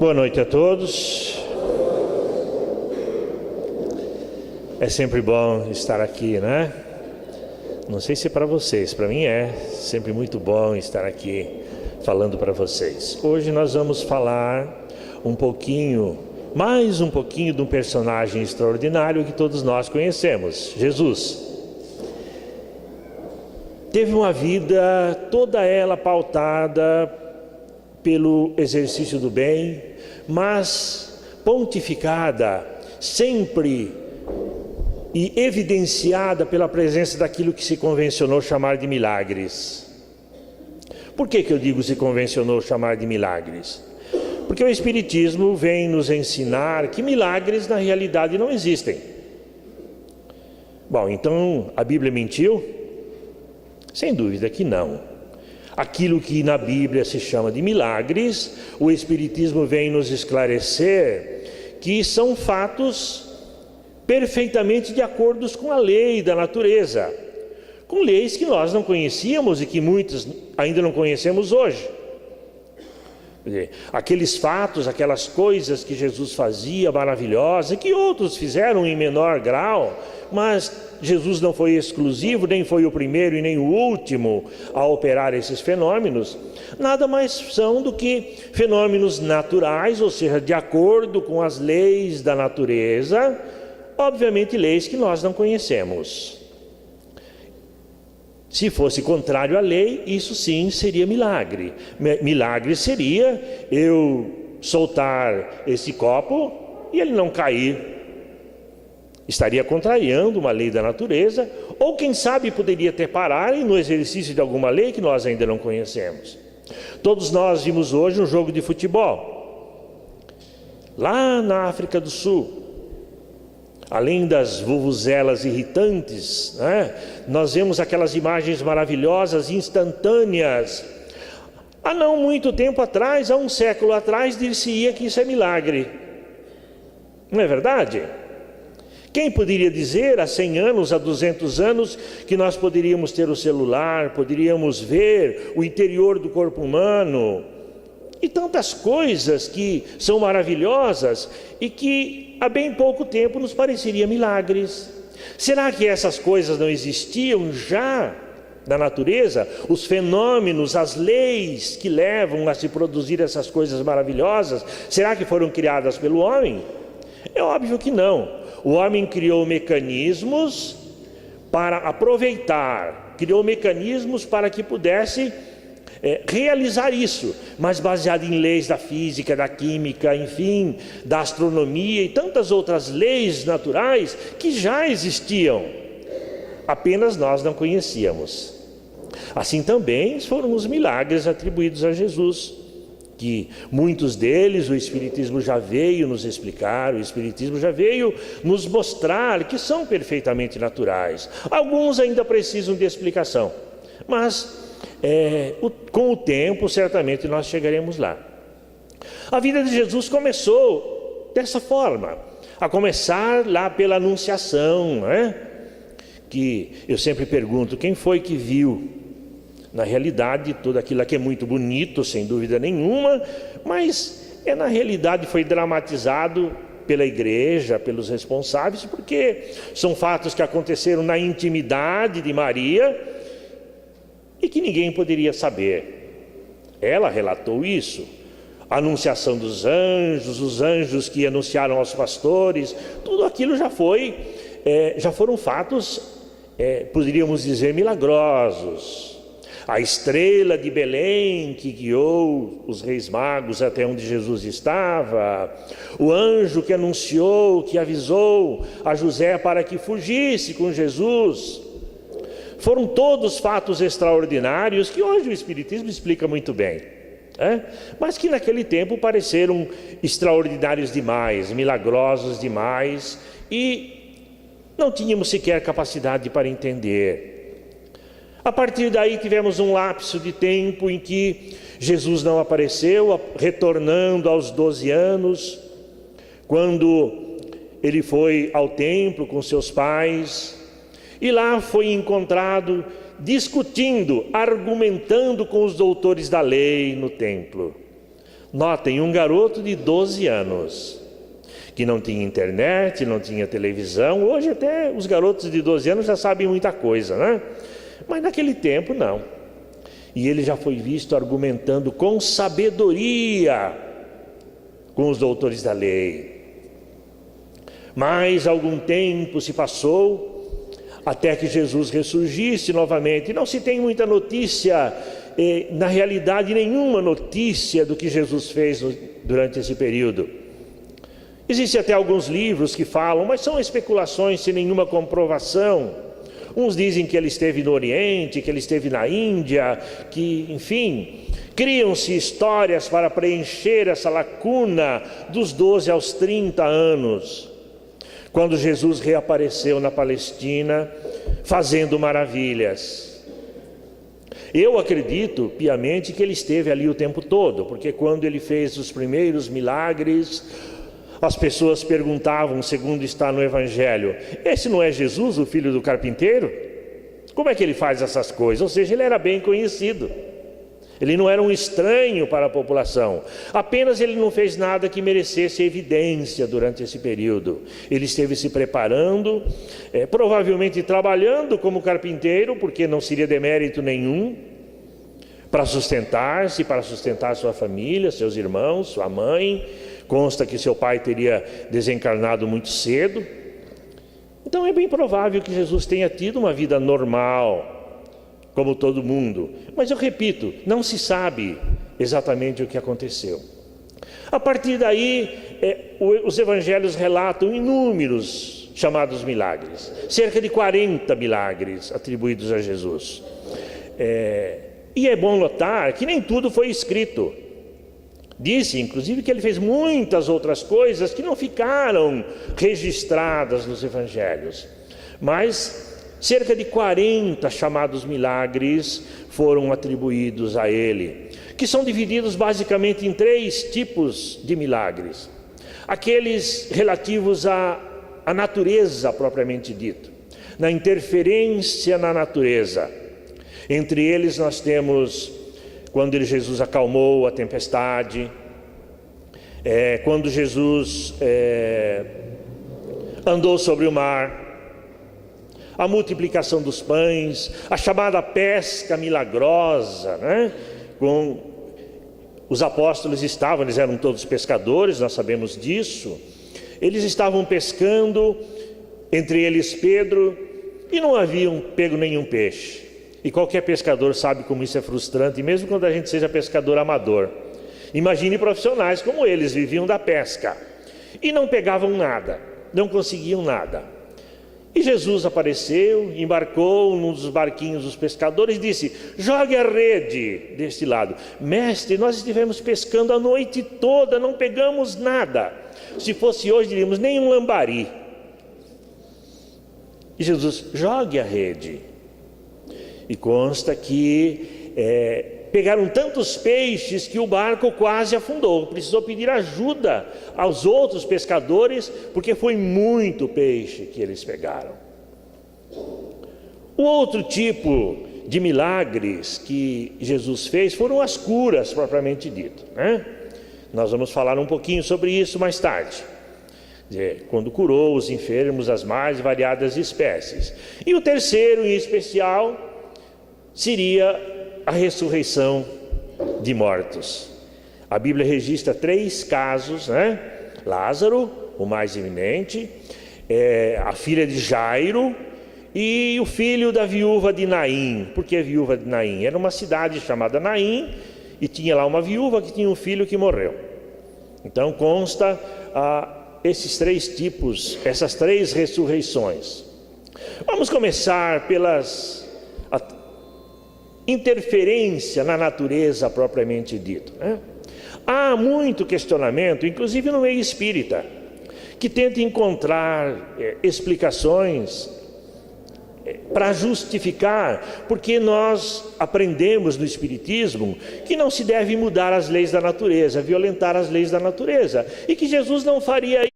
Boa noite a todos. É sempre bom estar aqui, né? Não sei se é para vocês, para mim é sempre muito bom estar aqui falando para vocês. Hoje nós vamos falar mais um pouquinho de um personagem extraordinário que todos nós conhecemos, Jesus. Teve uma vida toda ela pautada pelo exercício do bem, mas pontificada sempre e evidenciada pela presença daquilo que se convencionou chamar de milagres. Por que eu digo se convencionou chamar de milagres? Porque o Espiritismo vem nos ensinar que milagres na realidade não existem. Bom, então a Bíblia mentiu? Sem dúvida que não. Aquilo que na Bíblia se chama de milagres, o Espiritismo vem nos esclarecer que são fatos perfeitamente de acordo com a lei da natureza, com leis que nós não conhecíamos e que muitos ainda não conhecemos hoje. Aqueles fatos, aquelas coisas que Jesus fazia maravilhosas, que outros fizeram em menor grau, mas Jesus não foi exclusivo, nem foi o primeiro e nem o último a operar esses fenômenos. Nada mais são do que fenômenos naturais, ou seja, de acordo com as leis da natureza, obviamente leis que nós não conhecemos. Se fosse contrário à lei, isso sim seria milagre. Milagre seria eu soltar esse copo e ele não cair. Estaria contrariando uma lei da natureza, ou quem sabe poderia até parar no exercício de alguma lei que nós ainda não conhecemos. Todos nós vimos hoje um jogo de futebol, lá na África do Sul. Além das vuvuzelas irritantes, né? Nós vemos aquelas imagens maravilhosas, instantâneas. Há não muito tempo atrás, há um século atrás, dir-se-ia que isso é milagre. Não é verdade? Quem poderia dizer há 100 anos, há 200 anos, que nós poderíamos ter o celular, poderíamos ver o interior do corpo humano, e tantas coisas que são maravilhosas e que há bem pouco tempo nos pareceria milagres. Será que essas coisas não existiam já na natureza? Os fenômenos, as leis que levam a se produzir essas coisas maravilhosas, será que foram criadas pelo homem? É óbvio que não. O homem criou mecanismos para aproveitar, criou mecanismos para que pudesse realizar isso, mas baseado em leis da física, da química, enfim, da astronomia e tantas outras leis naturais que já existiam, apenas nós não conhecíamos. Assim também foram os milagres atribuídos a Jesus, que muitos deles o Espiritismo já veio nos explicar, o Espiritismo já veio nos mostrar que são perfeitamente naturais. Alguns ainda precisam de explicação, mas com o tempo certamente nós chegaremos lá. A vida de Jesus começou dessa forma, a começar lá pela Anunciação, né? Que eu sempre pergunto, quem foi que viu? Na realidade, tudo aquilo que é muito bonito, sem dúvida nenhuma, mas na realidade foi dramatizado pela igreja, pelos responsáveis, porque são fatos que aconteceram na intimidade de Maria e que ninguém poderia saber. Ela relatou isso. A anunciação dos anjos, os anjos que anunciaram aos pastores, tudo aquilo já foram fatos, poderíamos dizer, milagrosos. A estrela de Belém que guiou os reis magos até onde Jesus estava, o anjo que anunciou, que avisou a José para que fugisse com Jesus, foram todos fatos extraordinários que hoje o Espiritismo explica muito bem, mas que naquele tempo pareceram extraordinários demais, milagrosos demais, e não tínhamos sequer capacidade para entender. A partir daí tivemos um lapso de tempo em que Jesus não apareceu, retornando aos 12 anos, quando ele foi ao templo com seus pais, e lá foi encontrado discutindo, argumentando com os doutores da lei no templo. Notem, um garoto de 12 anos, que não tinha internet, não tinha televisão. Hoje até os garotos de 12 anos já sabem muita coisa, né? Mas naquele tempo não. E ele já foi visto argumentando com sabedoria com os doutores da lei. Mas algum tempo se passou até que Jesus ressurgisse novamente. Não se tem muita notícia, na realidade nenhuma notícia do que Jesus fez durante esse período. Existem até alguns livros que falam, mas são especulações sem nenhuma comprovação. Uns dizem que ele esteve no Oriente, que ele esteve na Índia, que, enfim, criam-se histórias para preencher essa lacuna dos 12 aos 30 anos, quando Jesus reapareceu na Palestina, fazendo maravilhas. Eu acredito piamente que ele esteve ali o tempo todo, porque quando ele fez os primeiros milagres, as pessoas perguntavam, segundo está no Evangelho: esse não é Jesus, o filho do carpinteiro? Como é que ele faz essas coisas? Ou seja, ele era bem conhecido. Ele não era um estranho para a população. Apenas ele não fez nada que merecesse evidência durante esse período. Ele esteve se preparando, provavelmente trabalhando como carpinteiro, porque não seria demérito nenhum, para sustentar-se, para sustentar sua família, seus irmãos, sua mãe. Consta que seu pai teria desencarnado muito cedo. Então é bem provável que Jesus tenha tido uma vida normal, como todo mundo. Mas eu repito, não se sabe exatamente o que aconteceu. A partir daí, os evangelhos relatam inúmeros chamados milagres. Cerca de 40 milagres atribuídos a Jesus. E é bom notar que nem tudo foi escrito. Disse, inclusive, que ele fez muitas outras coisas que não ficaram registradas nos evangelhos. Mas cerca de 40 chamados milagres foram atribuídos a ele, que são divididos basicamente em 3 tipos de milagres. Aqueles relativos à natureza propriamente dito, na interferência na natureza. Entre eles nós temos quando Jesus acalmou a tempestade, quando Jesus andou sobre o mar, a multiplicação dos pães, a chamada pesca milagrosa, né? Os apóstolos eles eram todos pescadores, nós sabemos disso. Eles estavam pescando, entre eles Pedro, e não haviam pego nenhum peixe. E qualquer pescador sabe como isso é frustrante, mesmo quando a gente seja pescador amador. Imagine profissionais como eles, viviam da pesca e não pegavam nada, não conseguiam nada. E Jesus apareceu, embarcou num dos barquinhos dos pescadores e disse: jogue a rede deste lado. Mestre, nós estivemos pescando a noite toda, não pegamos nada. Se fosse hoje, diríamos, nem um lambari. E Jesus: jogue a rede. E consta que pegaram tantos peixes que o barco quase afundou. Precisou pedir ajuda aos outros pescadores, porque foi muito peixe que eles pegaram. O outro tipo de milagres que Jesus fez foram as curas, propriamente dito, né? Nós vamos falar um pouquinho sobre isso mais tarde. Quando curou os enfermos, as mais variadas espécies. E o terceiro, em especial, seria a ressurreição de mortos. A Bíblia registra 3 casos, né? Lázaro, o mais eminente, a filha de Jairo e o filho da viúva de Naim. Por que viúva de Naim? Era uma cidade chamada Naim e tinha lá uma viúva que tinha um filho que morreu. Então consta esses 3 tipos, essas 3 ressurreições. Vamos começar pelas interferência na natureza propriamente dito, né? Há muito questionamento, inclusive no meio espírita, que tenta encontrar explicações para justificar, porque nós aprendemos no Espiritismo que não se deve mudar as leis da natureza, violentar as leis da natureza, e que Jesus não faria